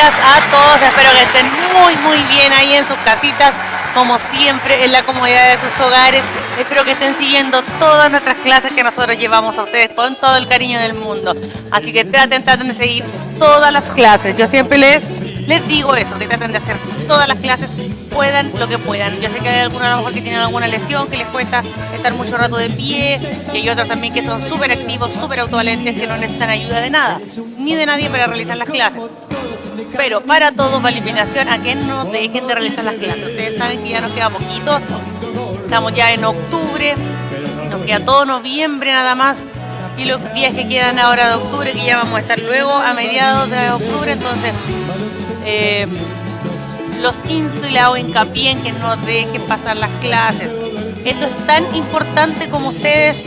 días a todos. Espero que estén muy bien ahí en sus casitas, como siempre, en la comodidad de sus hogares. Espero que estén siguiendo todas nuestras clases que nosotros llevamos a ustedes con todo el cariño del mundo. Así que traten de seguir todas las clases. Yo siempre les digo eso, que traten de hacer todas las clases, puedan lo que puedan. Yo sé que hay algunos a lo mejor que tienen alguna lesión, que les cuesta estar mucho rato de pie, y hay otros también que son súper activos, súper autovalentes, que no necesitan ayuda de nada, ni de nadie para realizar las clases. Pero para todos va la invitación a que no dejen de realizar las clases. Ustedes saben que ya nos queda poquito, estamos ya en octubre, nos queda todo noviembre nada más, y los días que quedan ahora de octubre, que ya vamos a estar luego a mediados de octubre. Entonces los insto y le hago hincapié en que no dejen pasar las clases. Esto es tan importante como ustedes,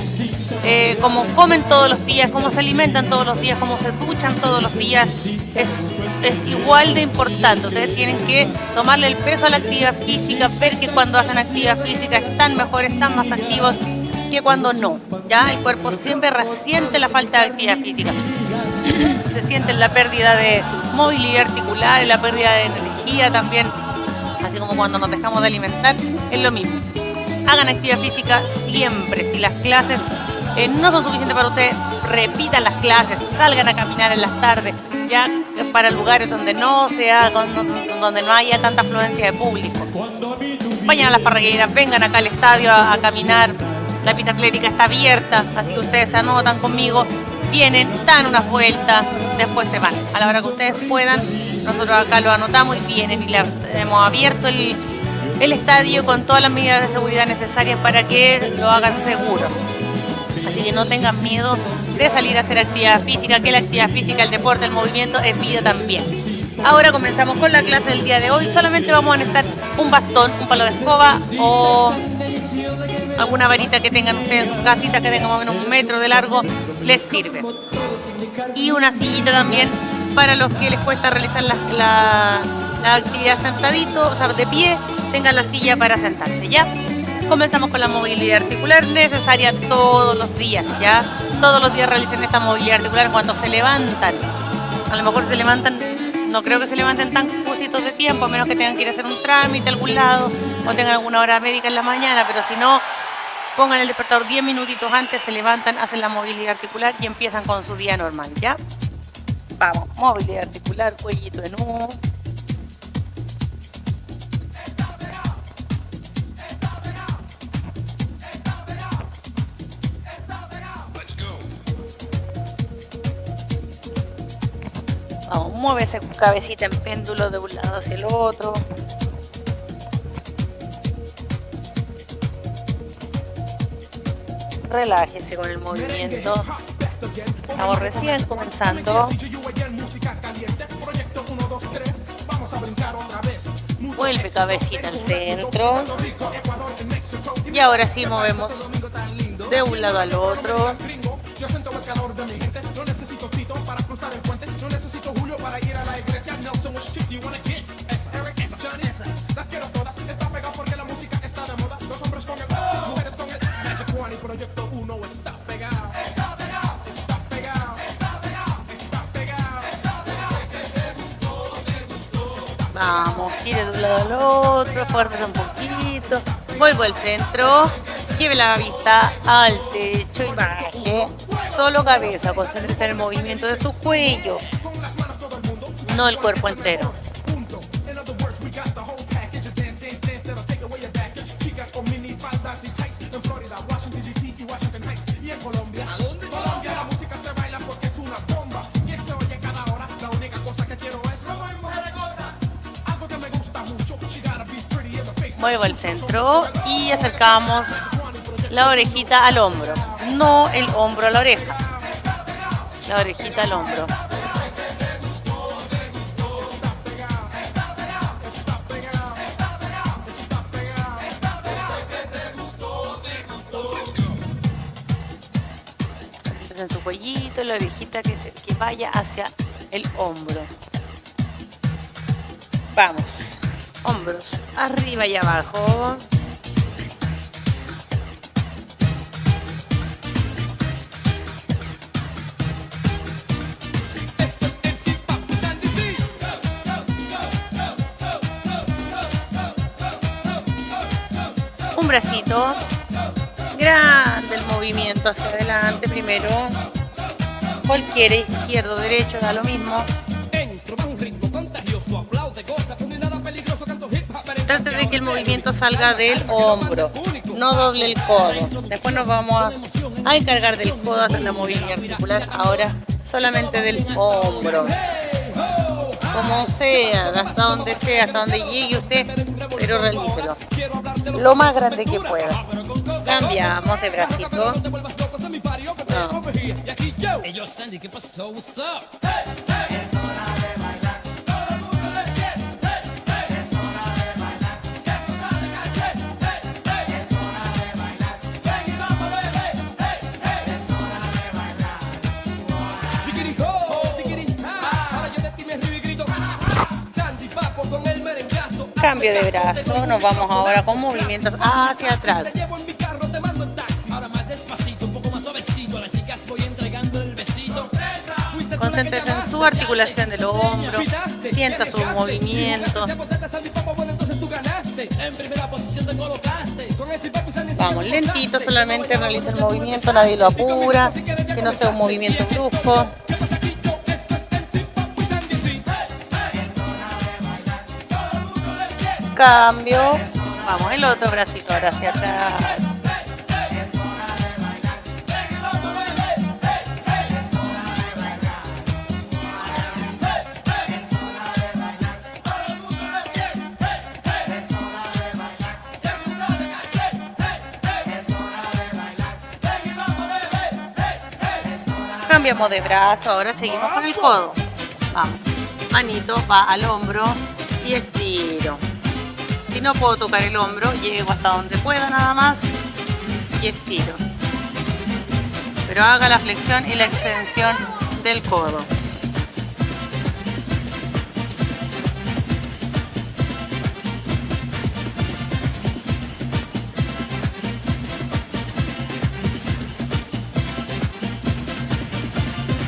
como comen todos los días, cómo se alimentan todos los días, cómo se duchan todos los días. Es igual de importante. Ustedes tienen que tomarle el peso a la actividad física, ver que cuando hacen actividad física están mejores, están más activos que cuando no. Ya el cuerpo siempre resiente la falta de actividad física. Se siente la pérdida de movilidad articular, la pérdida de energía también, así como cuando nos dejamos de alimentar, es lo mismo. Hagan actividad física siempre. Si las clases no son suficientes para ustedes, repitan las clases, salgan a caminar en las tardes, ya para lugares donde no haya tanta afluencia de público. Vayan a las parrilleras, vengan acá al estadio a caminar. La pista atlética está abierta, así que ustedes se anotan conmigo, vienen, dan una vuelta, después se van. A la hora que ustedes puedan, nosotros acá lo anotamos y vienen, y hemos abierto el estadio con todas las medidas de seguridad necesarias para que lo hagan seguro. Así que no tengan miedo de salir a hacer actividad física, que la actividad física, el deporte, el movimiento es vida también. Ahora comenzamos con la clase del día de hoy. Solamente vamos a necesitar un bastón, un palo de escoba o alguna varita que tengan ustedes en su casita, que tenga más o menos 1 metro de largo, les sirve. Y una sillita también para los que les cuesta realizar la actividad sentadito, o sea, de pie, tengan la silla para sentarse, ¿ya? Comenzamos con la movilidad articular necesaria todos los días, ¿ya? Todos los días realicen esta movilidad articular cuando se levantan. A lo mejor se levantan, no creo que se levanten tan justitos de tiempo, a menos que tengan que ir a hacer un trámite a algún lado o tengan alguna hora médica en la mañana, pero si no, pongan el despertador 10 minutitos antes, se levantan, hacen la movilidad articular y empiezan con su día normal, ¿ya? Vamos, movilidad articular, cuellito de nudo. Vamos, muévese con cabecita en péndulo de un lado hacia el otro. Relájese con el movimiento. Estamos recién comenzando. Vuelve cabecita al centro. Y ahora sí movemos de un lado al otro. Vamos, gire de un lado al otro, esfuércese un poquito. Vuelvo al centro, lleve la vista al techo y baje. Solo cabeza, concéntrese en el movimiento de su cuello, no el cuerpo entero. Muevo el centro y acercamos la orejita al hombro, no el hombro a la oreja, la orejita al hombro. En su cuellito, la orejita que vaya hacia el hombro. Vamos, hombros arriba y abajo. un bracito. Grande el movimiento hacia adelante primero. Cualquiera, izquierdo, derecho, da lo mismo. Trate de que el movimiento salga del hombro, no doble el codo. Después nos vamos a encargar del codo, hacer la movilidad articular. Ahora solamente del hombro. Como sea, hasta donde llegue usted, pero realícelo lo más grande que pueda. Cambiamos de bracito. No. Cambio de brazo, nos vamos ahora con movimientos hacia atrás. Concéntrese en su articulación del hombro, sienta su movimiento. Vamos lentito, solamente realiza el movimiento, nadie lo apura, que no sea un movimiento brusco. Cambio, vamos el otro bracito ahora hacia atrás. Cambiamos de brazo, ahora seguimos con el codo. Vamos, manito va al hombro y estiro. Si no puedo tocar el hombro, llego hasta donde pueda nada más y estiro. Pero haga la flexión y la extensión del codo.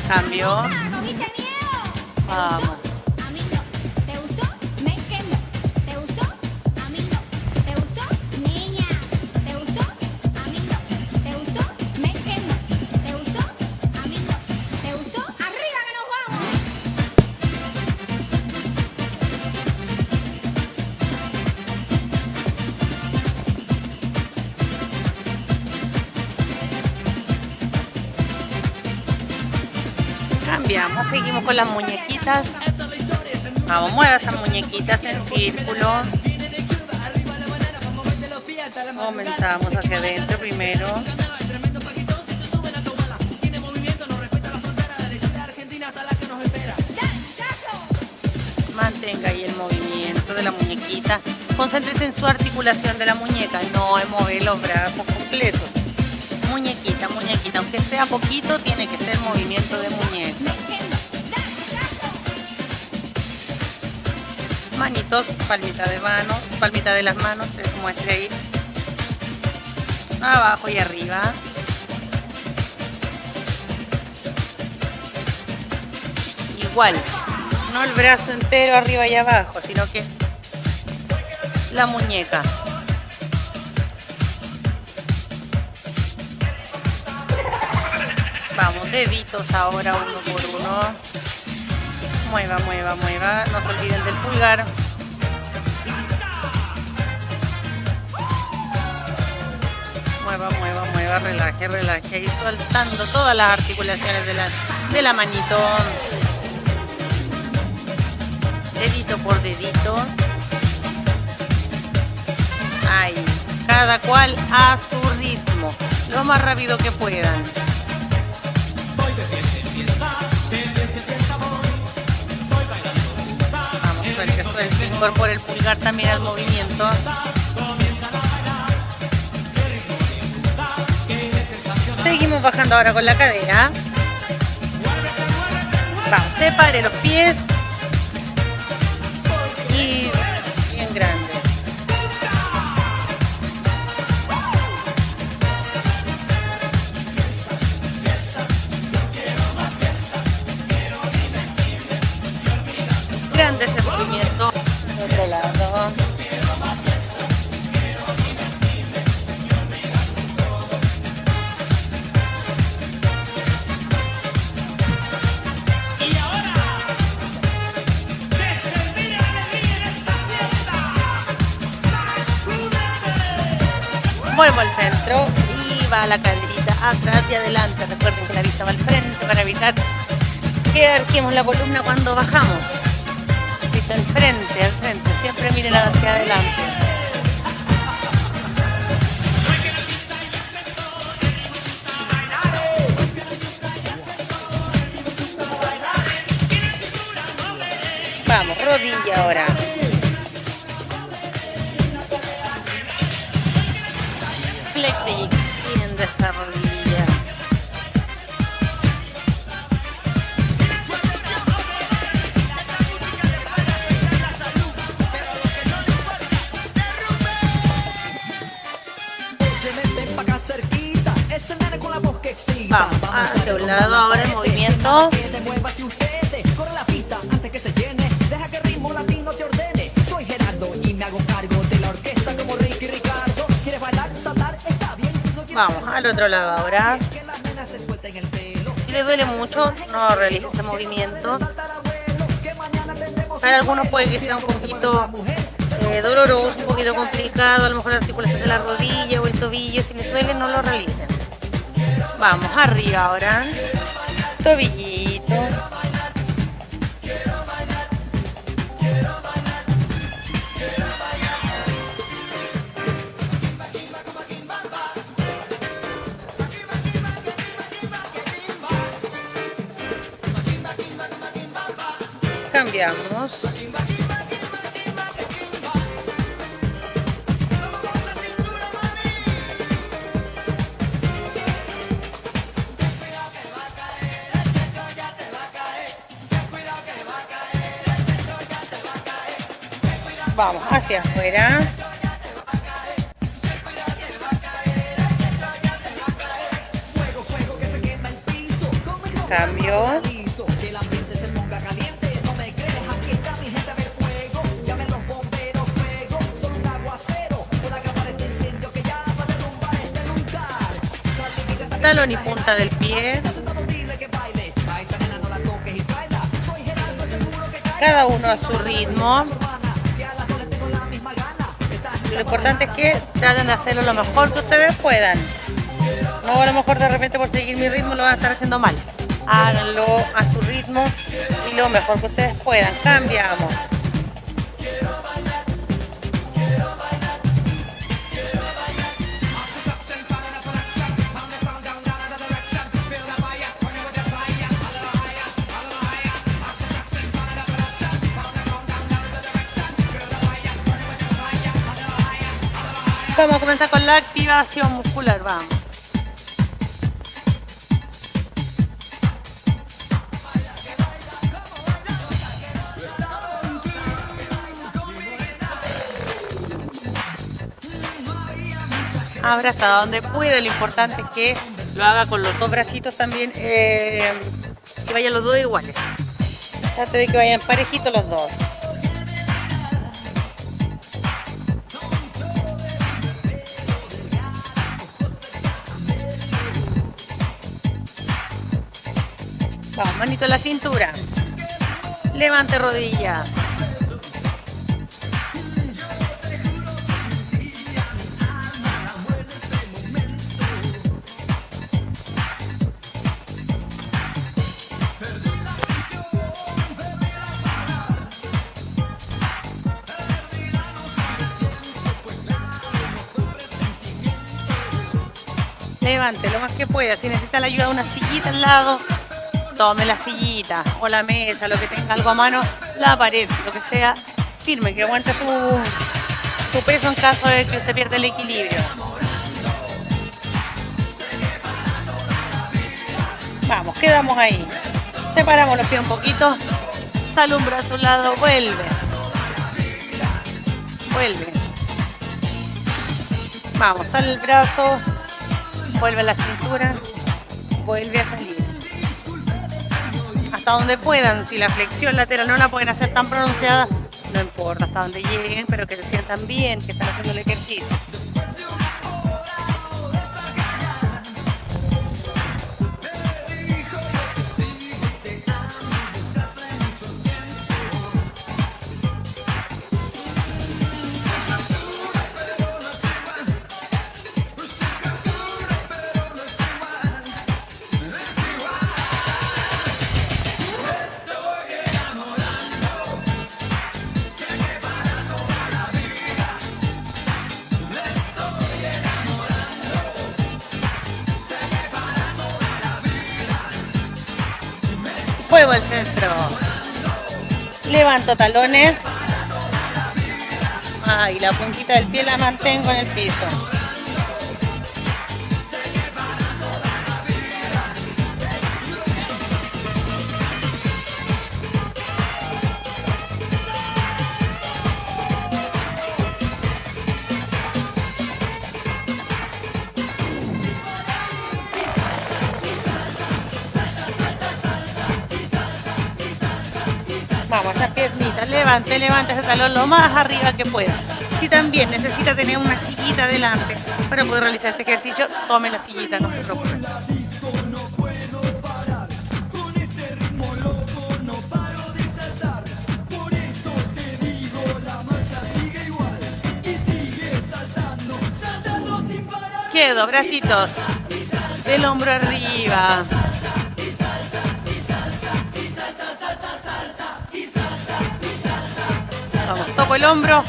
Cambio. Vamos. Cambiamos, seguimos con las muñequitas. Vamos, mueva esas muñequitas en círculo. Comenzamos hacia adentro primero. Mantenga ahí el movimiento de la muñequita. Concéntrese en su articulación de la muñeca, no en mover los brazos completos. Muñequita, muñequita, aunque sea poquito, tiene que ser movimiento de muñeca. Manitos, palmita de mano, palmita de las manos, que se muestre ahí. Abajo y arriba. Igual, no el brazo entero arriba y abajo, sino que la muñeca. Vamos, deditos ahora uno por uno. Mueva, mueva, mueva. No se olviden del pulgar. Mueva, mueva, mueva. Relaje, relaje. Y soltando todas las articulaciones de la manito. Dedito por dedito. Ahí. Cada cual a su ritmo. Lo más rápido que puedan. Incorpora el pulgar también al movimiento. Seguimos bajando ahora con la cadera. Vamos, separe los pies. Y bien grande. Grande ese movimiento. Otro lado. centro y va la caderita atrás y adelante. Recuerden que la vista va al frente para evitar que arquemos la columna cuando bajamos. Vista al frente, siempre miren hacia adelante. Vamos, rodilla ahora. Flexa y extiende esa rodilla. Vamos hacia un lado ahora el movimiento. Vamos al otro lado ahora. Si le duele mucho, no realice este movimiento. Para algunos puede que sea un poquito doloroso, un poquito complicado, a lo mejor la articulación de la rodilla o el tobillo. Si les duele, no lo realicen. Vamos arriba ahora. Tobillito. Cambiamos. Vamos hacia afuera. Cambio. Talón y punta del pie. Cada uno a su ritmo. Lo importante es que traten de hacerlo lo mejor que ustedes puedan. No, a lo mejor de repente por seguir mi ritmo lo van a estar haciendo mal. Háganlo a su ritmo y lo mejor que ustedes puedan. Cambiamos. Vamos a comenzar con la activación muscular, vamos. Ahora hasta donde pueda, lo importante es que lo haga con los dos bracitos también, que vayan los dos iguales. Trate de que vayan parejitos los dos. Vamos, manito a la cintura. Levante rodilla. Levante lo más que pueda. Si necesita la ayuda de una sillita al lado, tome la sillita o la mesa, lo que tenga algo a mano, la pared, lo que sea, firme, que aguante su peso en caso de que usted pierda el equilibrio. Vamos, quedamos ahí. Separamos los pies un poquito, sale un brazo a un lado, vuelve. Vuelve. Vamos, sale el brazo, vuelve a la cintura, vuelve a salir. Hasta donde puedan, si la flexión lateral no la pueden hacer tan pronunciada, no importa, hasta donde lleguen, pero que se sientan bien, que están haciendo el ejercicio. Muevo el centro. Levanto talones. Y la puntita del pie la mantengo en el piso. Vamos, esas piernitas, levante ese talón lo más arriba que pueda. Si también necesita tener una sillita delante para poder realizar este ejercicio, tome la sillita, no se preocupe. Quedo, bracitos del hombro arriba. Vamos, toco el hombro,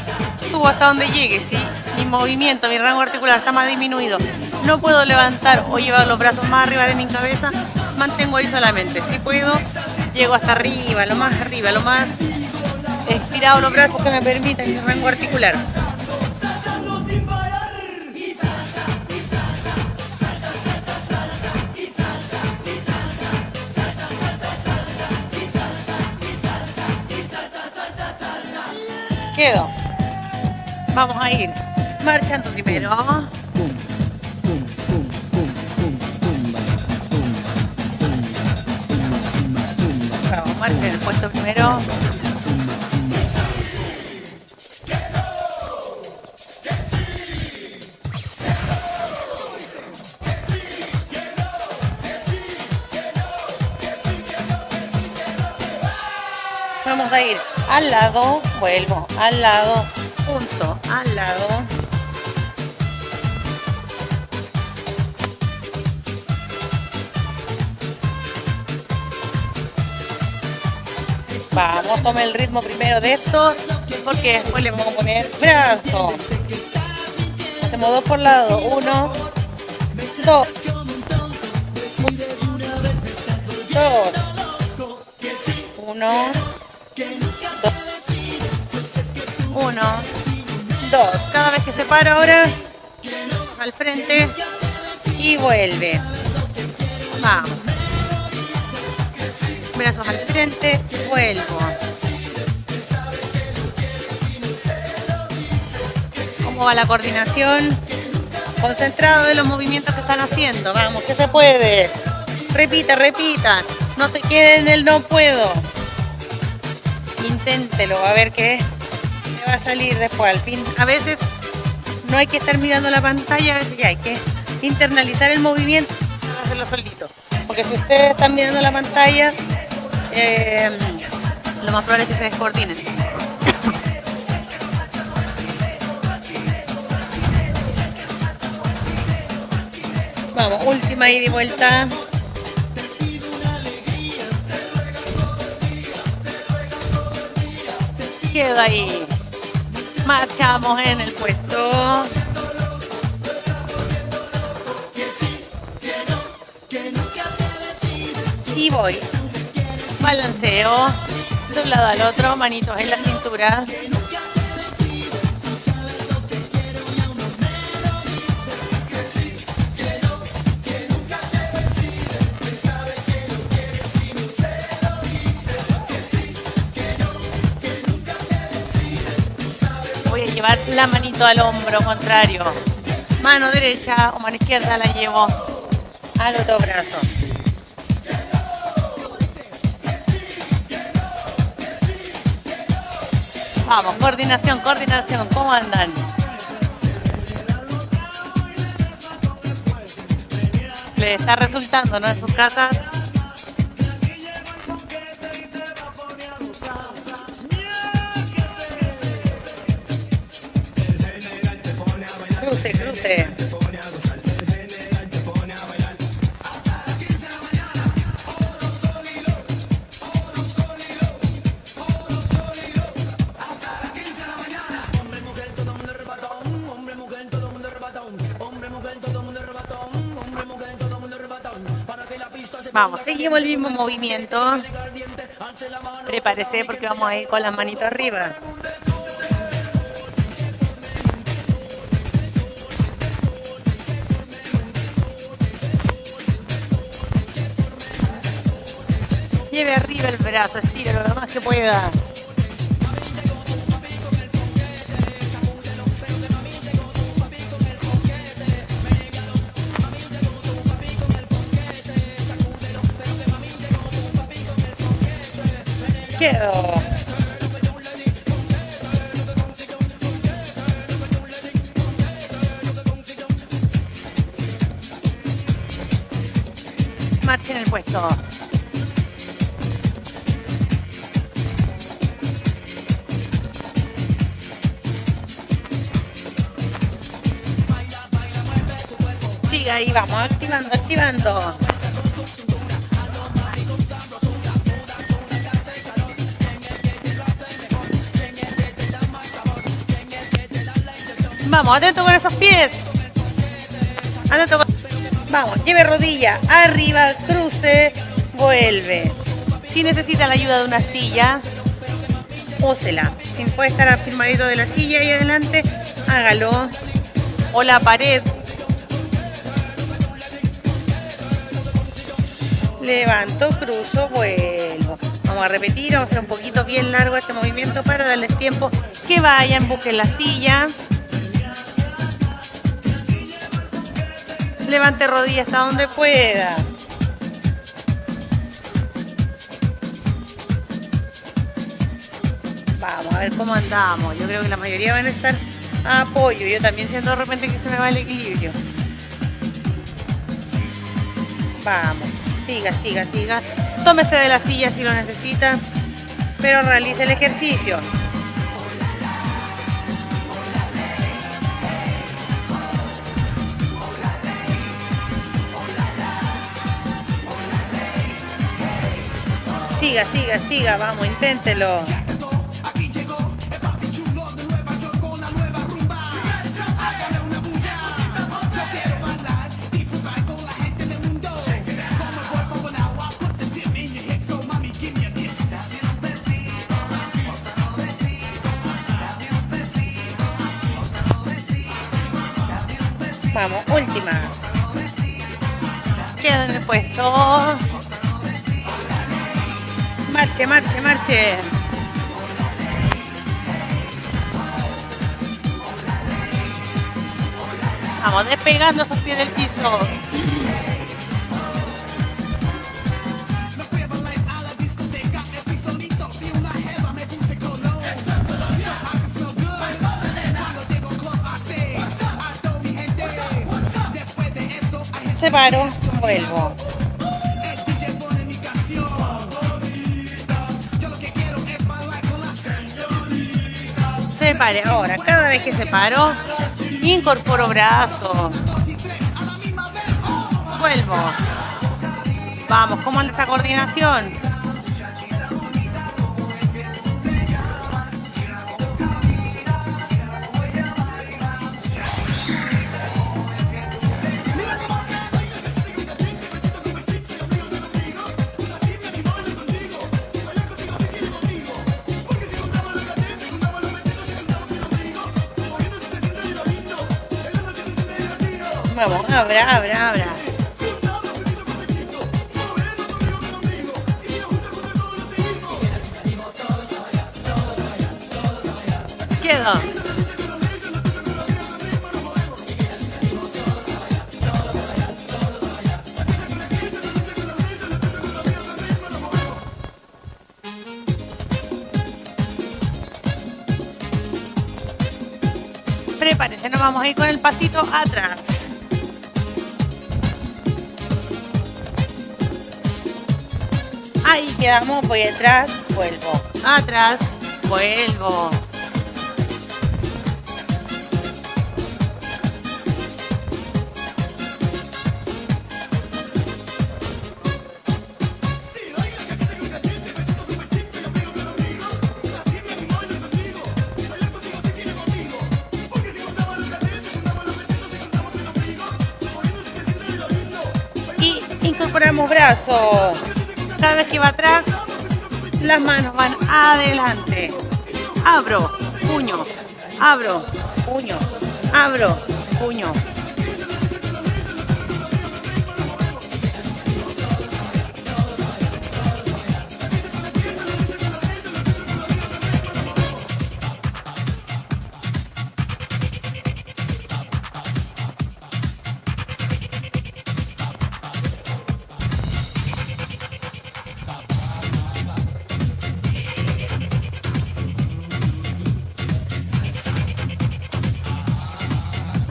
subo hasta donde llegue, ¿sí? Mi movimiento, mi rango articular está más disminuido. No puedo levantar o llevar los brazos más arriba de mi cabeza, mantengo ahí solamente. Si puedo, llego hasta arriba, lo más estirado los brazos que me permitan mi rango articular. Quedo. Vamos a ir marchando primero. Vamos, marchen el puesto primero. Vamos a ir al lado, vuelvo, al lado, punto, al lado. Vamos, tome el ritmo primero de esto, porque después le vamos a poner brazo. Hacemos 2 por lado, 1, 2, 2, 1, 1, 2. Cada vez que se para ahora, al frente y vuelve. Vamos. Brazos al frente, vuelvo. ¿Cómo va la coordinación? Concentrado en los movimientos que están haciendo. Vamos, que se puede. Repita, repita. No se quede en el no puedo. Inténtelo, a ver qué va a salir después. Al fin, a veces no hay que estar mirando la pantalla, a veces ya hay que internalizar el movimiento para hacerlo solito. Porque si ustedes están mirando la pantalla, lo más probable es que se descoordinen. Vamos, última ida y vuelta. Quedo ahí. Marchamos en el puesto. Y voy. Balanceo. De un lado al otro. Manitos en la cintura. Llevar la manito al hombro contrario. Mano derecha o mano izquierda la llevo al otro brazo. Vamos, coordinación, coordinación. ¿Cómo andan? ¿Les está resultando, no, en sus casas? Cruce, cruce. Para que la pista se Vamos, seguimos el mismo movimiento. Prepárese porque vamos a ir con las manitos arriba. Lleve arriba el brazo, estire lo más que pueda. Quedó. Marche en el puesto. Siga ahí, vamos, activando, activando. Vamos, atento con esos pies. Atento con... Vamos, lleve rodilla arriba, cruce, vuelve. Si necesita la ayuda de una silla, úsela. Si puede estar afirmadito de la silla y adelante, hágalo. O la pared. Levanto, cruzo, vuelvo. Vamos a repetir, vamos a hacer un poquito bien largo este movimiento para darles tiempo que vayan, busquen la silla. Levante rodillas hasta donde pueda. Vamos a ver cómo andamos. Yo creo que la mayoría van a estar a apoyo. Yo también siento de repente que se me va el equilibrio. Vamos. Siga, siga, siga. Tómese de la silla si lo necesita, pero realice el ejercicio. Siga, siga, siga, vamos, inténtelo. Vamos, última. Queda en el puesto. Marche, marche, marche. Vamos despegando esos pies del piso. Separo, vuelvo. Separe. Ahora, cada vez que separo, incorporo brazos. Vuelvo. Vamos, ¿cómo anda esa coordinación? Vamos, abra, abra, abra. Quedó. Prepárese, nos vamos a ir con el pasito atrás. Ahí quedamos, voy atrás, vuelvo. Atrás, vuelvo. Incorporamos brazos. Cada vez que va atrás, las manos van adelante. Abro, puño, abro, puño, abro, puño.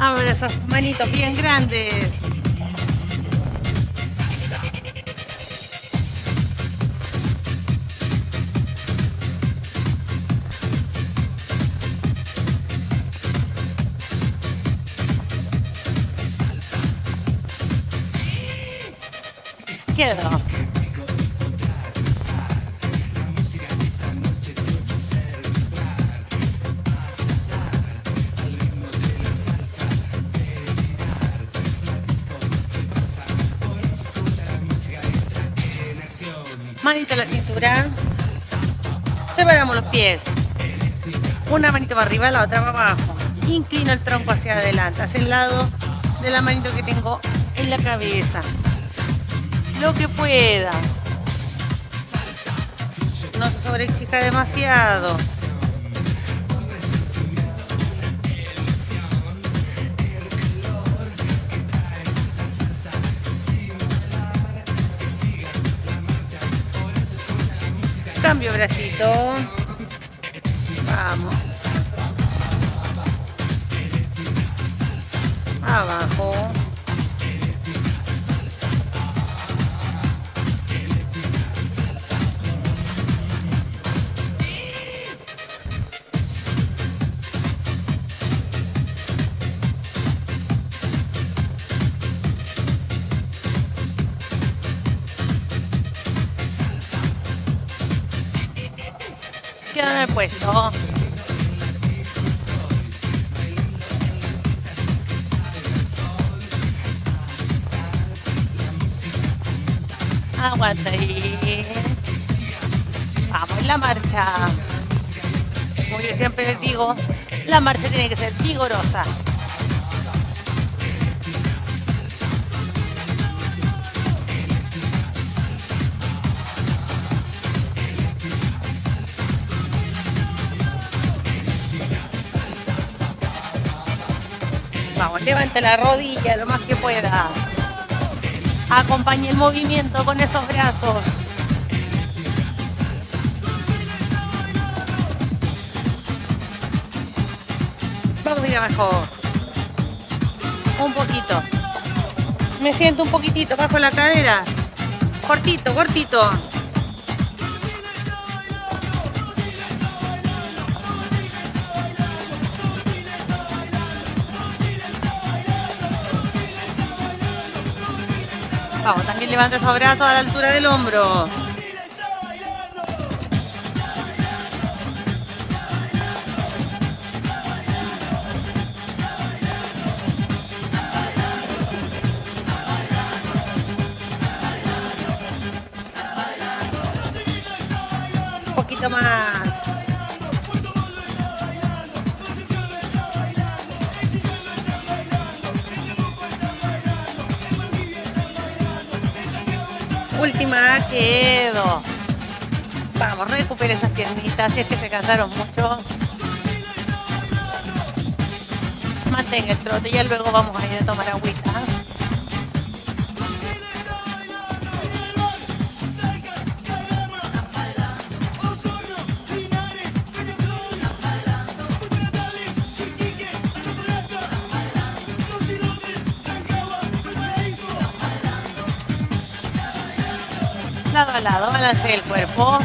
Abre esas manitos bien grandes. Izquierdo. Manito a la cintura. Separamos los pies. Una manito para arriba, la otra para abajo. Inclino el tronco hacia adelante, hacia el lado de la manito que tengo en la cabeza. Lo que pueda. No se sobreexija demasiado. Cambio bracito. Vamos. Abajo. Queda en el puesto. Aguanta ahí. Vamos en la marcha. Como yo siempre les digo, la marcha tiene que ser vigorosa. Vamos, levante la rodilla lo más que pueda. Acompañe el movimiento con esos brazos. Vamos a ir abajo. Un poquito. Me siento un poquitito bajo la cadera. Cortito, cortito. Vamos, también levanta esos brazos a la altura del hombro. Un poquito más. Última, quedo. Vamos, recupere esas piernitas si es que se cansaron mucho. Mantenga el trote, ya luego vamos a ir a tomar agüita. Lado a lado, balance el cuerpo.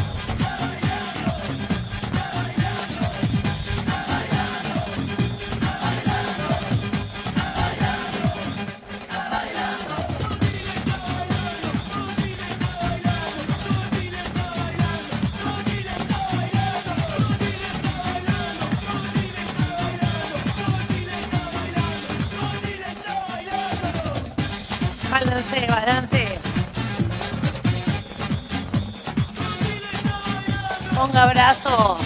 Balance, balance. Ponga abrazo.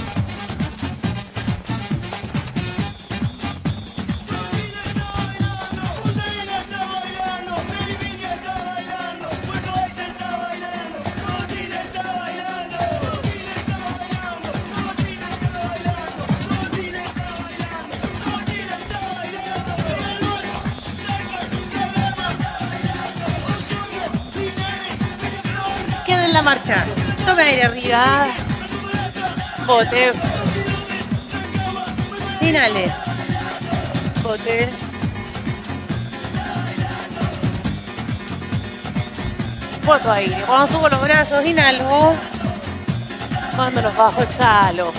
Queda en la marcha. Tome aire arriba. Bote. Inhale. Bote. Boto aire. Cuando subo los brazos, inhalo. Cuando los bajo, exhalo.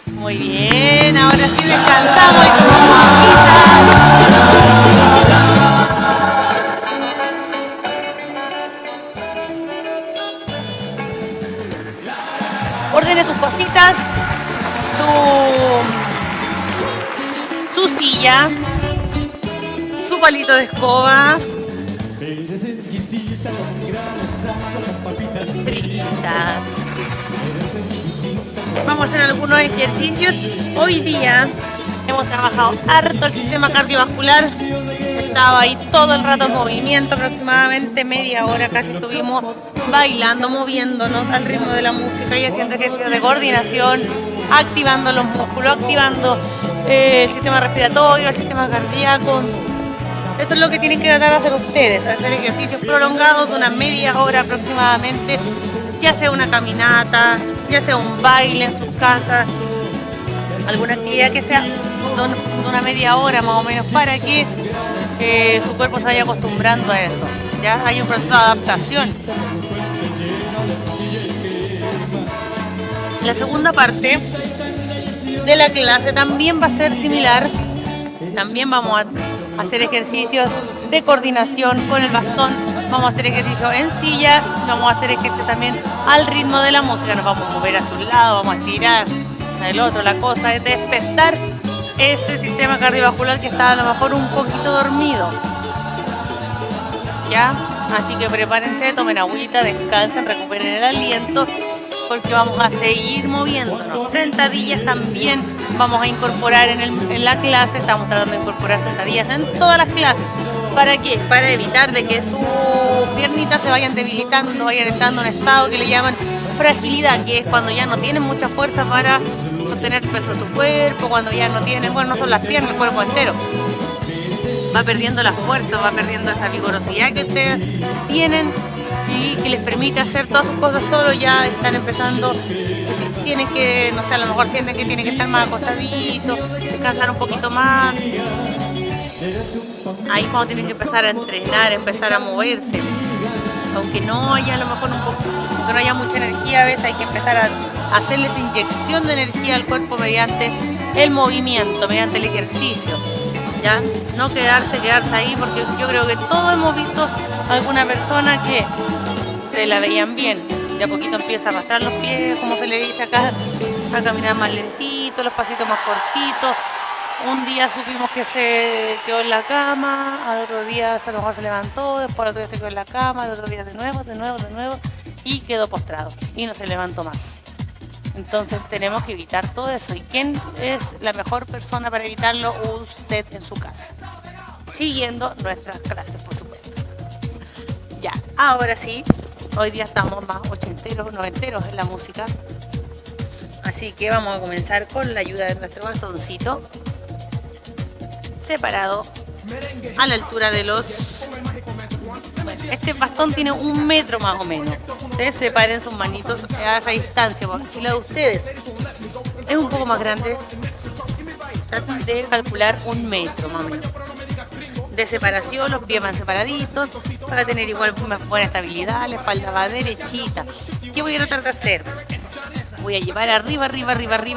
Muy bien. Ahora sí descansamos y tomamos agüita. Ordene sus cositas, su silla, su palito de escoba, fritas. Vamos a hacer algunos ejercicios. Hoy día hemos trabajado harto el sistema cardiovascular. Estaba ahí todo el rato en movimiento, aproximadamente media hora casi estuvimos bailando, moviéndonos al ritmo de la música y haciendo ejercicios de coordinación, activando los músculos, activando el sistema respiratorio, el sistema cardíaco. Eso es lo que tienen que tratar de hacer ustedes, hacer ejercicios prolongados de una media hora aproximadamente, ya sea una caminata, ya sea un baile en su casa, alguna actividad que sea de una media hora más o menos para que su cuerpo se vaya acostumbrando a eso. Ya hay un proceso de adaptación. La segunda parte de la clase también va a ser similar. También vamos a hacer ejercicios de coordinación con el bastón. Vamos a hacer ejercicio en silla. Vamos a hacer ejercicio también al ritmo de la música. Nos vamos a mover hacia un lado, vamos a estirar hacia el otro. La cosa es despertar ese sistema cardiovascular que está a lo mejor un poquito dormido. ¿Ya? Así que prepárense, tomen agüita, descansen, recuperen el aliento, porque vamos a seguir moviéndonos. Sentadillas también vamos a incorporar en la clase. Estamos tratando de incorporar sentadillas en todas las clases. ¿Para qué? Para evitar de que sus piernitas se vayan debilitando, vayan estando en un estado que le llaman fragilidad, que es cuando ya no tienen mucha fuerza para sostener el peso de su cuerpo, cuando ya no tienen, bueno, no son las piernas, el cuerpo entero. Va perdiendo la fuerza, va perdiendo esa vigorosidad que ustedes tienen y que les permite hacer todas sus cosas solo. Ya están empezando, tienen que, no sé, a lo mejor sienten que tienen que estar más acostaditos, descansar un poquito más. Ahí es cuando tienen que empezar a entrenar, empezar a moverse. Aunque no haya a lo mejor aunque no haya mucha energía, a veces hay que empezar a hacerles inyección de energía al cuerpo mediante el movimiento, mediante el ejercicio. ¿Ya? No quedarse ahí, porque yo creo que todos hemos visto a alguna persona que se la veían bien, de a poquito empieza a arrastrar los pies, como se le dice acá, a caminar más lentito, los pasitos más cortitos. Un día supimos que se quedó en la cama, al otro día a lo mejor se levantó, después al otro día se quedó en la cama, al otro día de nuevo y quedó postrado y no se levantó más. Entonces tenemos que evitar todo eso. ¿Y quién es la mejor persona para evitarlo? Usted en su casa, siguiendo nuestras clases, por supuesto. Ya, ahora sí, hoy día estamos más ochenteros, noventeros en la música. Así que vamos a comenzar con la ayuda de nuestro bastoncito, separado a la altura de los... Bueno, este bastón tiene 1 metro más o menos. Ustedes separen sus manitos a esa distancia, porque si la de ustedes es un poco más grande, traten de calcular 1 metro más o menos de separación. Los pies van separaditos para tener igual una buena estabilidad. La espalda va derechita. ¿Qué voy a tratar de hacer? Voy a llevar arriba,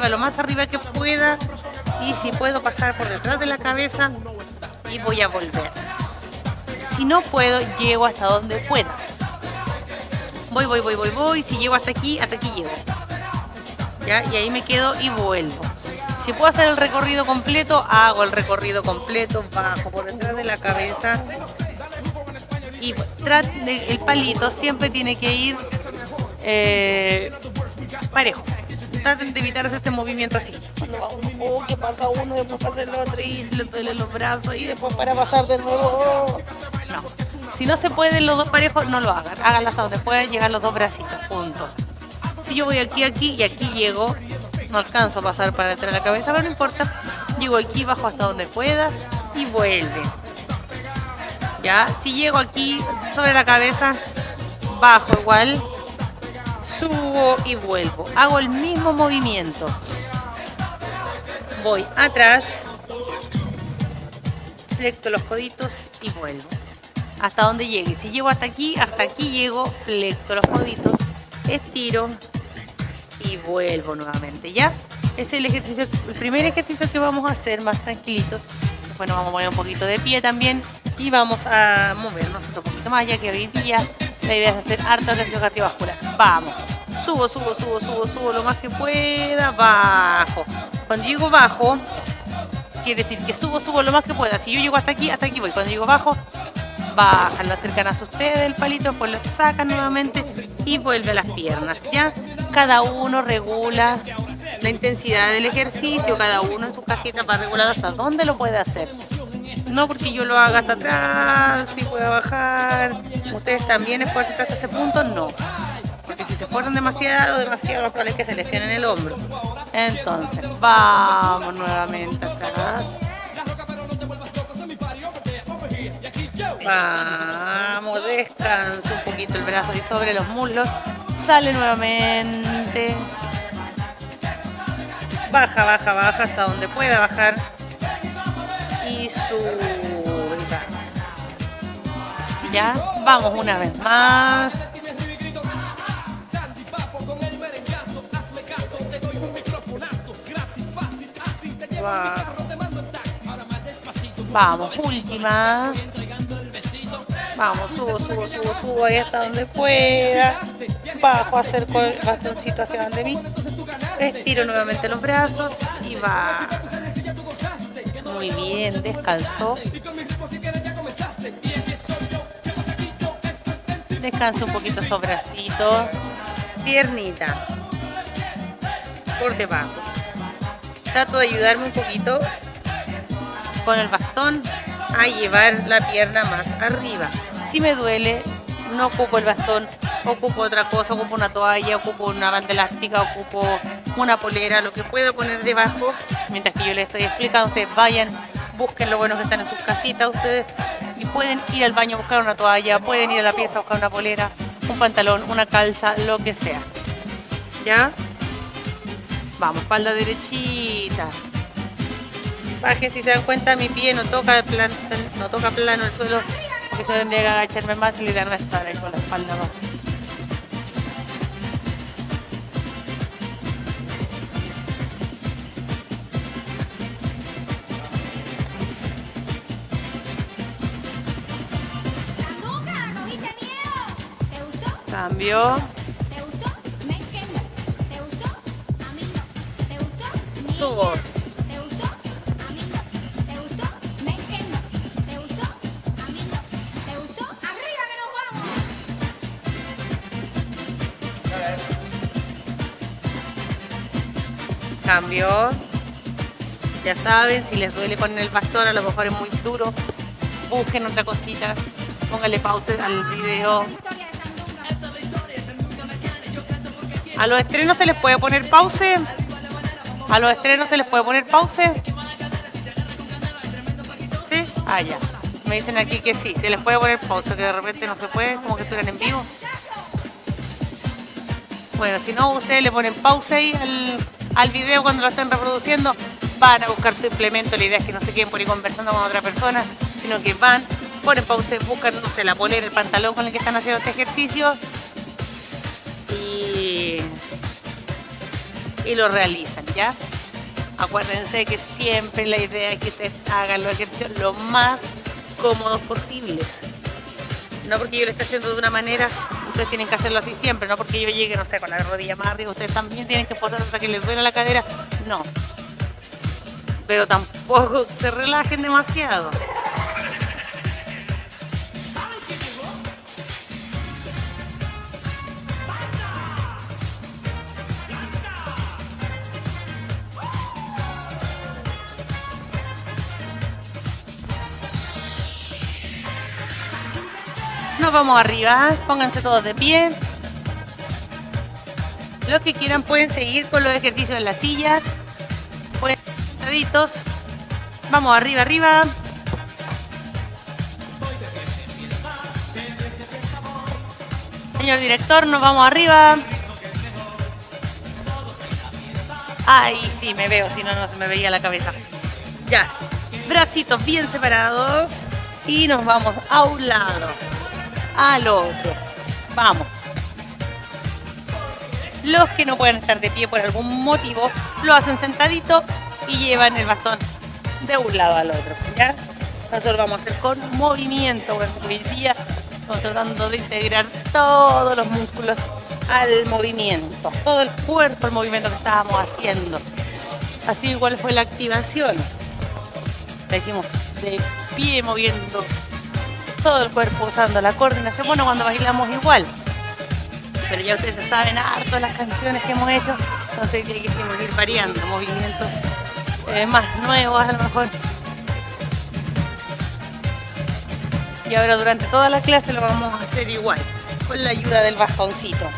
lo más arriba que pueda, y si puedo pasar por detrás de la cabeza y voy a volver. Si no puedo, llego hasta donde pueda. Voy. Si llego hasta aquí llego. ¿Ya? Y ahí me quedo y vuelvo. Si puedo hacer el recorrido completo, hago el recorrido completo, bajo por detrás de la cabeza, Y el palito siempre tiene que ir parejo. Traten de evitar hacer este movimiento así. Cuando va uno, que pasa uno, después pasa el otro y se le duelen los brazos y después para pasar de nuevo. No. Si no se pueden los dos parejos, no lo hagan. Háganlo hasta donde puedan llegar los dos bracitos juntos. Si yo voy aquí y aquí llego, no alcanzo a pasar para detrás de la cabeza, pero no importa. Llego aquí, bajo hasta donde pueda y vuelve. Ya, si llego aquí sobre la cabeza, bajo igual, subo y vuelvo. Hago el mismo movimiento. Voy atrás, flecto los coditos y vuelvo. Hasta donde llegue. Si llego hasta aquí llego, flecto los coditos, estiro y vuelvo nuevamente. ¿Ya? Ese es el primer ejercicio que vamos a hacer más tranquilitos. Después nos vamos a poner un poquito de pie también y vamos a movernos un poquito más, ya que hoy día la idea es hacer harto ejercicio cardiovascular. Vamos. Subo lo más que pueda, bajo. Cuando llego bajo, quiere decir que subo lo más que pueda. Si yo llego hasta aquí voy. Cuando llego bajo, bajan, lo acercan a ustedes el palito, después lo sacan nuevamente y vuelve a las piernas. Ya cada uno regula la intensidad del ejercicio, cada uno en su casita va a regular hasta dónde lo puede hacer. No porque yo lo haga hasta atrás, si pueda bajar, ustedes también esfuercen hasta ese punto, no. Porque si se esfuerzan demasiado, lo más probable es que se lesionen el hombro. Entonces, vamos nuevamente atrás. Vamos, descanso un poquito el brazo y sobre los muslos. Sale nuevamente. Baja hasta donde pueda bajar. Y sube. Ya, vamos una vez más. Vamos, última. Vamos, subo ahí hasta donde pueda. Bajo, acerco el bastoncito hacia donde mí. Estiro nuevamente los brazos y va. Muy bien, descansó. Descansa un poquito su bracito. Piernita. Por debajo. Trato de ayudarme un poquito con el bastón a llevar la pierna más arriba. Si me duele, no ocupo el bastón, ocupo otra cosa, ocupo una toalla, ocupo una banda elástica, ocupo una polera, lo que pueda poner debajo. Mientras que yo les estoy explicando, ustedes vayan, busquen lo bueno que están en sus casitas ustedes y pueden ir al baño a buscar una toalla, pueden ir a la pieza a buscar una polera, un pantalón, una calza, lo que sea. ¿Ya? Vamos, espalda derechita. Bajen, si se dan cuenta, mi pie no toca plano el suelo, porque yo tendría que agacharme más y le dan a estar ahí con la espalda abajo. Cambio. Subo. Cambio. Ya saben, si les duele con el bastón, a lo mejor es muy duro, busquen otra cosita, pónganle pausa al video. ¿A los estrenos se les puede poner pause? ¿A los estrenos se les puede poner pause? ¿Sí? Ah, ya. Me dicen aquí que sí, se les puede poner pausa, que de repente no se puede, como que estuvieran en vivo. Bueno, si no, ustedes le ponen pausa ahí al video cuando lo estén reproduciendo. Van a buscar su implemento, la idea es que no se queden por ahí conversando con otra persona, sino que van, ponen pausa, buscan, no sé, la polera, el pantalón con el que están haciendo este ejercicio y lo realizan, ¿ya? Acuérdense que siempre la idea es que ustedes hagan los ejercicios lo más cómodos posibles. No porque yo lo esté haciendo de una manera, ustedes tienen que hacerlo así siempre, no porque yo llegue, no sé, con la rodilla más arriba, ustedes también tienen que forzar hasta que les duela la cadera, no. Pero tampoco se relajen demasiado. Nos vamos arriba, pónganse todos de pie. Los que quieran pueden seguir con los ejercicios en la silla. Pueden sentaditos. Vamos arriba, arriba. Señor director, nos vamos arriba. Ay, sí, me veo, si no, no se me veía la cabeza. Ya, bracitos bien separados. Y nos vamos a un lado, al otro. Vamos. Los que no pueden estar de pie por algún motivo, lo hacen sentadito y llevan el bastón de un lado al otro. ¿Ya? Nosotros vamos a hacer con movimiento. Bueno, hoy día estamos tratando de integrar todos los músculos al movimiento, todo el cuerpo al movimiento que estábamos haciendo. Así igual fue la activación. La hicimos de pie, moviendo todo el cuerpo, usando la coordinación. Bueno, cuando bailamos igual. Pero ya ustedes saben harto las canciones que hemos hecho. Entonces ya quisimos ir variando movimientos más nuevos a lo mejor. Y ahora durante toda la clase lo vamos a hacer igual, con la ayuda del bastoncito.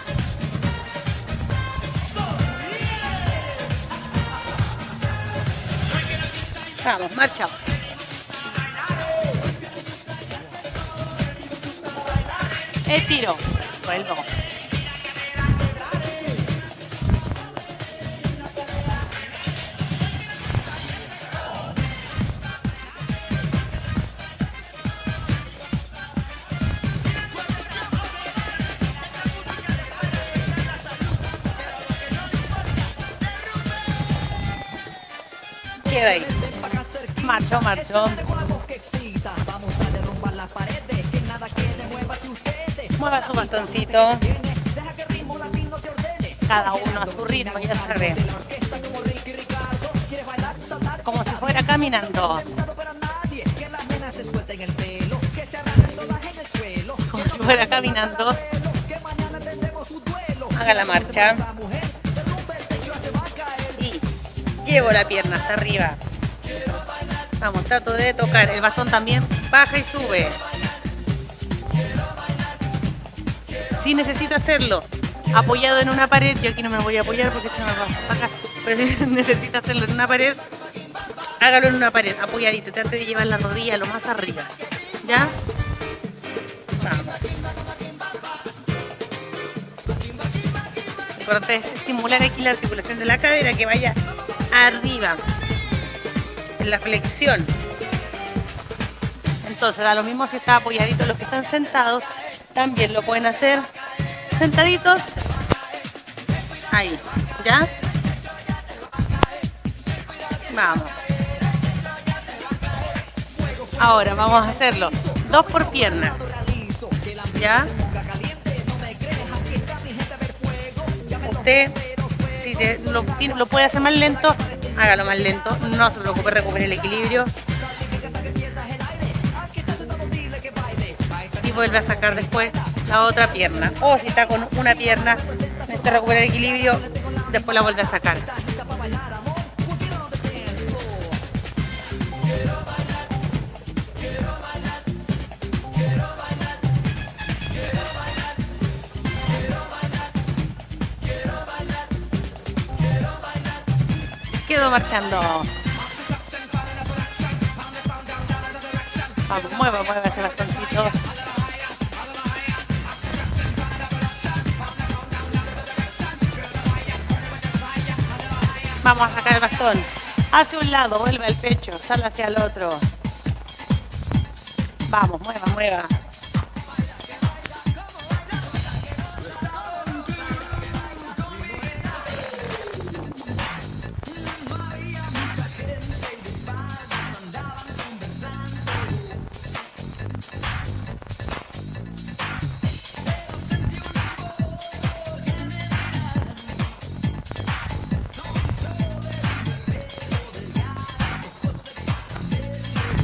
Vamos, marcha. Estiro. Vuelvo. Queda ahí. Marcho, marcho. Mueva su bastoncito. Cada uno a su ritmo, ya sabe. Como si fuera caminando. Como si fuera caminando. Haga la marcha. Y llevo la pierna hasta arriba. Vamos, trato de tocar. El bastón también baja y sube. Si necesita hacerlo apoyado en una pared, yo aquí no me voy a apoyar porque se me va a bajar, pero si necesita hacerlo en una pared, hágalo en una pared, apoyadito, trate de llevar la rodilla lo más arriba, ¿ya? Vamos. Lo importante es estimular aquí la articulación de la cadera, que vaya arriba, en la flexión. Entonces da lo mismo si está apoyadito. Los que están sentados también lo pueden hacer sentaditos. Ahí, ¿ya? Vamos. Ahora vamos a hacerlo 2 por pierna. ¿Ya? Usted, si lo puede hacer más lento, hágalo más lento. No se preocupe, recupere el equilibrio. Y vuelve a sacar después la otra pierna. O si está con una pierna, necesita recuperar el equilibrio, después la vuelve a sacar. Quedo marchando. Vamos, mueva ese bastoncito. Vamos a sacar el bastón hacia un lado, vuelve al pecho, sale hacia el otro. Vamos, mueva.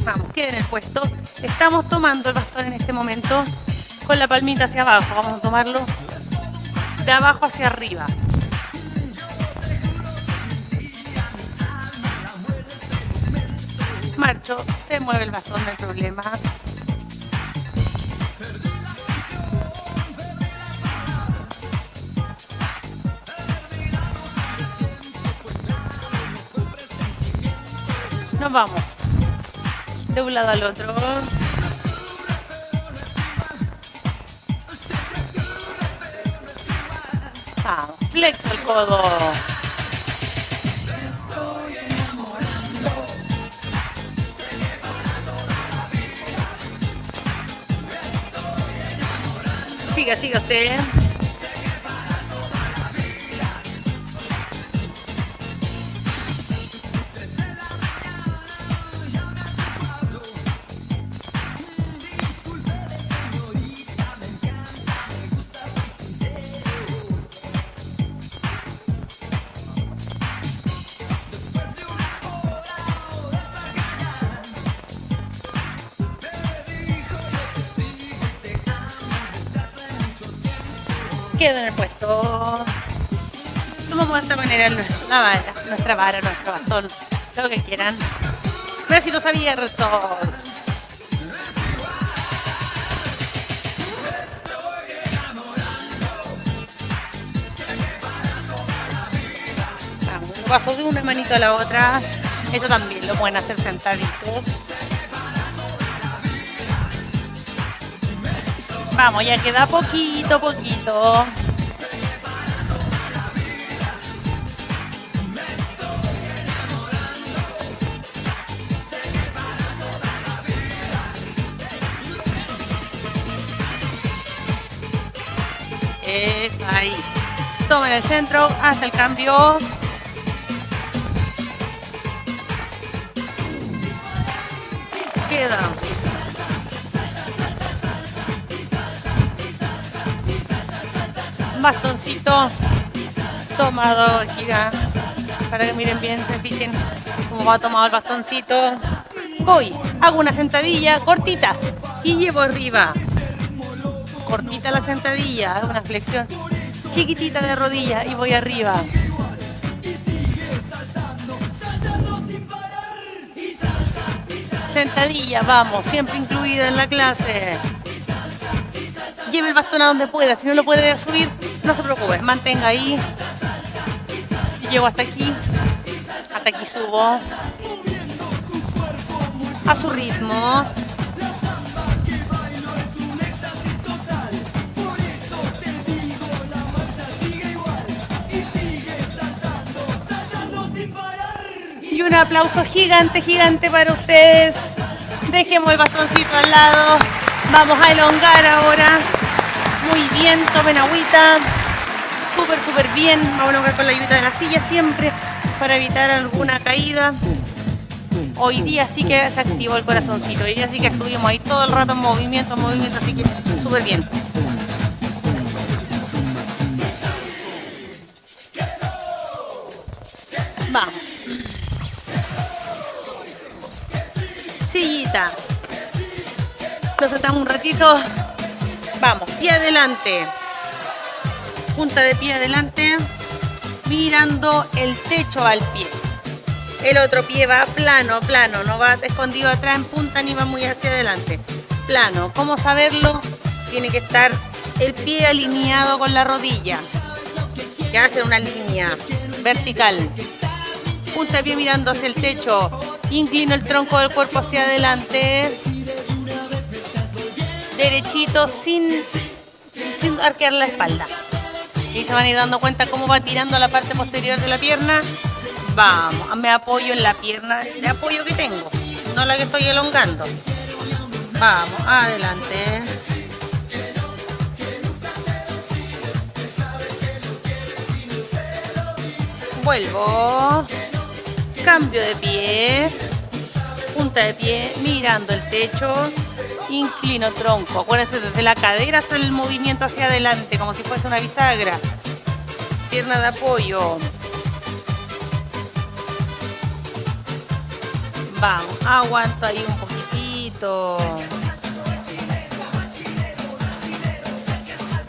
Vamos, quede en el puesto. Estamos tomando el bastón en este momento con la palmita hacia abajo. Vamos a tomarlo de abajo hacia arriba. Marcho, se mueve el bastón, no hay problema. Nos vamos de un lado al otro. Vamos, flexo el codo. Siga, siga usted. Quedo en el puesto. Tomamos de esta manera la vara, nuestra vara, nuestro bastón, lo que quieran. Bracitos abiertos. Vamos, paso de una manito a la otra. Eso también lo pueden hacer sentaditos. Vamos, ya queda poquito, poquito. Eso, ahí. Toma en el centro, hace el cambio. Queda. Bastoncito tomado, gira, para que miren bien, se fijen cómo va tomado el bastoncito. Voy, hago una sentadilla cortita y llevo arriba. Cortita la sentadilla, hago una flexión chiquitita de rodilla y voy arriba. Sentadilla, vamos, siempre incluida en la clase. Lleve el bastón a donde pueda, si no lo puede subir, no se preocupe, mantenga ahí. Si llego hasta aquí subo. A su ritmo. Y un aplauso gigante, gigante para ustedes. Dejemos el bastoncito al lado. Vamos a elongar ahora. Muy bien, tomen agüita. Súper, súper bien. Vamos a elongar con la ayuda de la silla siempre para evitar alguna caída. Hoy día sí que se activó el corazoncito. Hoy día sí que estuvimos ahí todo el rato en movimiento, así que súper bien. Vamos. Sillita. Nos sentamos un ratito. Vamos, pie adelante. Punta de pie adelante. Mirando el techo al pie. El otro pie va plano, plano. No va escondido atrás en punta ni va muy hacia adelante. Plano. ¿Cómo saberlo? Tiene que estar el pie alineado con la rodilla. Que hace una línea vertical. Punta de pie mirando hacia el techo. Inclino el tronco del cuerpo hacia adelante. Derechito sin arquear la espalda. Y se van a ir dando cuenta cómo va tirando la parte posterior de la pierna. Vamos, me apoyo en la pierna de apoyo que tengo, no la que estoy elongando. Vamos, adelante. Vuelvo. Cambio de pie. Punta de pie, mirando el techo. Inclino tronco. Acuérdense, desde la cadera hasta el movimiento hacia adelante, como si fuese una bisagra. Pierna de apoyo. Vamos, aguanto ahí un poquitito.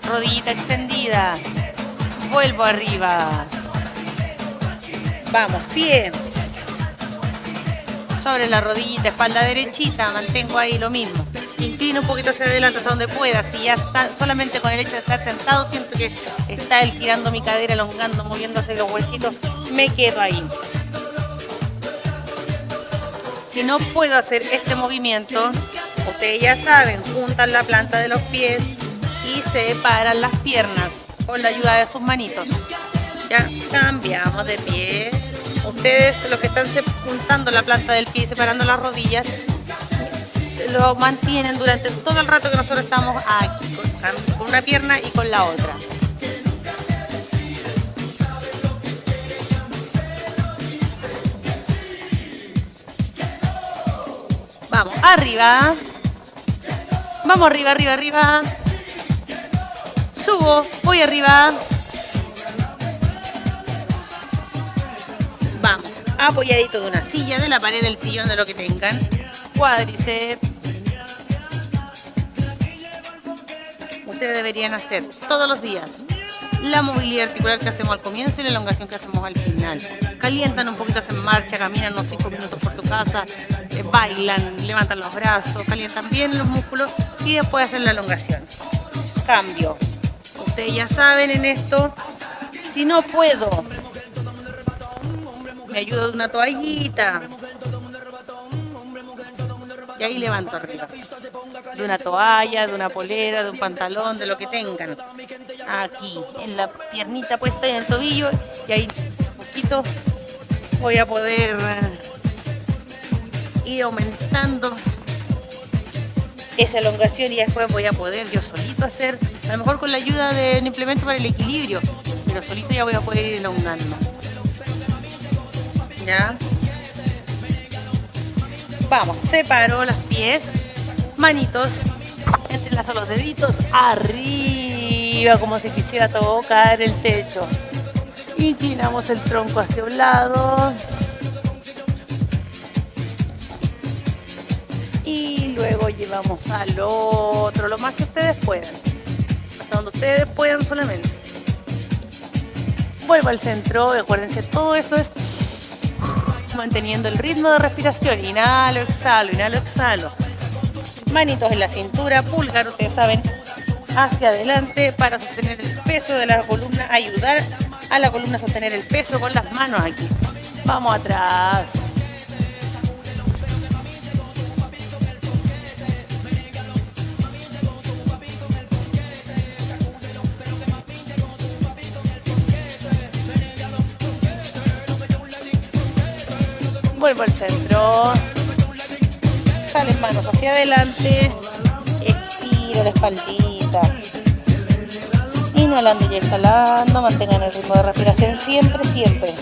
Rodillita extendida. Vuelvo arriba. Vamos, pie. Sobre la rodillita, espalda derechita, mantengo ahí lo mismo. Inclino un poquito hacia adelante hasta donde pueda. Si ya está, solamente con el hecho de estar sentado, siento que está él girando mi cadera, elongando, moviéndose los huesitos. Me quedo ahí. Si no puedo hacer este movimiento, ustedes ya saben, juntan la planta de los pies y separan las piernas con la ayuda de sus manitos. Ya cambiamos de pie. Ustedes, los que están juntando la planta del pie y separando las rodillas, lo mantienen durante todo el rato que nosotros estamos aquí, con una pierna y con la otra. Vamos, arriba. Vamos arriba, arriba, arriba. Subo, voy arriba. Vamos, apoyadito de una silla, de la pared, del sillón, de lo que tengan. Cuádriceps. Ustedes deberían hacer todos los días la movilidad articular que hacemos al comienzo y la elongación que hacemos al final. Calientan un poquito, hacen marcha, caminan unos 5 minutos por su casa, bailan, levantan los brazos, calientan bien los músculos y después hacen la elongación. Cambio. Ustedes ya saben en esto, si no puedo, me ayudo de una toallita. Y ahí levanto arriba. De una toalla, de una polera, de un pantalón, de lo que tengan. Aquí, en la piernita puesta en el tobillo. Y ahí un poquito voy a poder ir aumentando esa elongación y después voy a poder yo solito hacer, a lo mejor con la ayuda del implemento para el equilibrio, pero solito ya voy a poder ir elongando. ¿Ya? Vamos, separo los pies, manitos, entrelazo los deditos arriba como si quisiera tocar el techo. Inclinamos el tronco hacia un lado. Y luego llevamos al otro, lo más que ustedes puedan. Hasta donde ustedes puedan solamente. Vuelvo al centro, acuérdense, todo esto es manteniendo el ritmo de respiración. Inhalo, exhalo, inhalo, exhalo. Manitos en la cintura, pulgar, ustedes saben, hacia adelante para sostener el peso de la columna, ayudar a la columna a sostener el peso con las manos aquí. Vamos atrás. Vuelvo al centro. Salen manos hacia adelante. Estiro la espaldita. Inhalando y exhalando. Mantengan el ritmo de respiración siempre, siempre.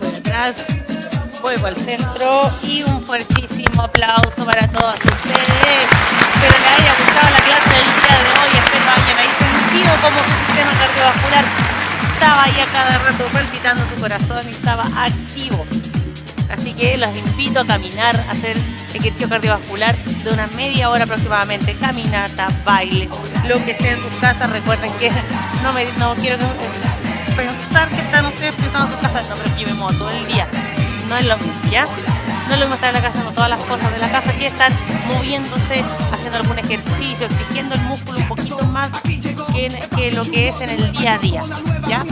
Voy atrás. Vuelvo al centro. Y un fuertísimo aplauso para todos ustedes. Espero les haya gustado la clase del día de hoy. Espero hayan ahí sentido como su sistema cardiovascular estaba ahí a cada rato palpitando su corazón y estaba activo. Así que los invito a caminar, a hacer ejercicio cardiovascular de una media hora aproximadamente, caminata, baile, lo que sea en sus casas. Recuerden que no quiero pensar que están ustedes pensando en sus casas, no, pero yo me muevo todo el día. No es lo mismo, ¿ya? No es lo mismo estar en la casa haciendo todas las cosas de la casa que estar moviéndose, haciendo algún ejercicio, exigiendo el músculo un poquito más que lo que es en el día a día, ¿ya?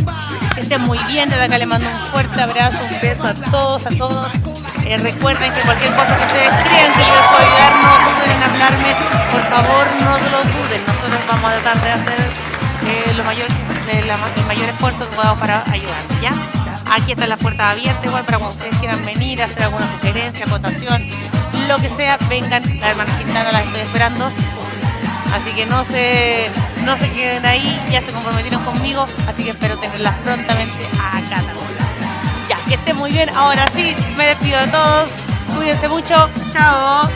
Que estén muy bien. Desde acá les mando un fuerte abrazo, un beso a todos, a todos. Recuerden que cualquier cosa que ustedes crean que yo les puedo ayudar, no duden en hablarme, por favor, no lo duden. Nosotros vamos a tratar de hacer el mayor esfuerzo que podamos para ayudarles, ¿ya? Aquí están las puertas abiertas, igual para cuando ustedes quieran venir a hacer alguna sugerencia, acotación, lo que sea, vengan. La hermana Quintana las estoy esperando. Así que no se queden ahí, ya se comprometieron conmigo, así que espero tenerlas prontamente acá también. Ya, que estén muy bien. Ahora sí, me despido de todos. Cuídense mucho. Chao.